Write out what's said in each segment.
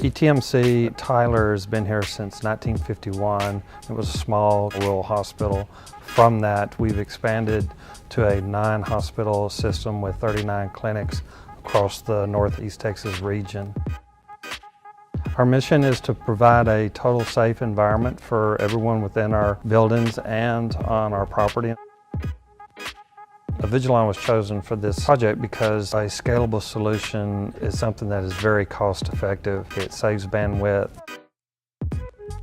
ETMC Tyler has been here since 1951. It was a small rural hospital. From that, we've expanded to a 9-hospital system with 39 clinics across the Northeast Texas region. Our mission is to provide a total safe environment for everyone within our buildings and on our property. Avigilon was chosen for this project because a scalable solution is something that is very cost effective. It saves bandwidth.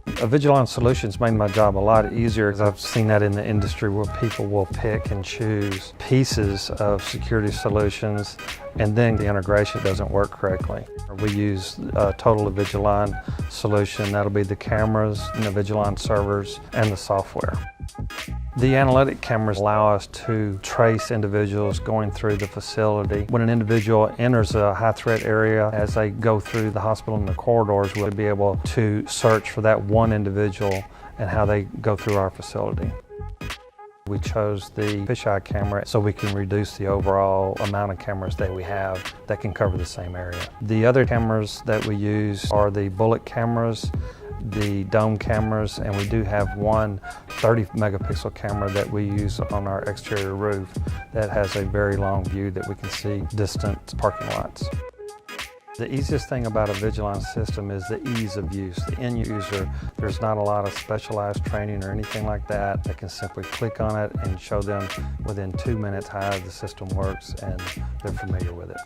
Avigilon solutions made my job a lot easier because I've seen that in the industry where people will pick and choose pieces of security solutions and then the integration doesn't work correctly. We use a total Avigilon solution. That'll be the cameras and the Avigilon servers and the software. The analytic cameras allow us to trace individuals going through the facility. When an individual enters a high-threat area, as they go through the hospital and the corridors, we'll be able to search for that one individual and how they go through our facility. We chose the fisheye camera so we can reduce the overall amount of cameras that we have that can cover the same area. The other cameras that we use are the bullet cameras, the dome cameras, and we do have one 30-megapixel camera that we use on our exterior roof that has a very long view that we can see distant parking lots. The easiest thing about a Avigilon system is the ease of use. The end user, there's not a lot of specialized training or anything like that. They can simply click on it and show them within 2 minutes how the system works, and they're familiar with it.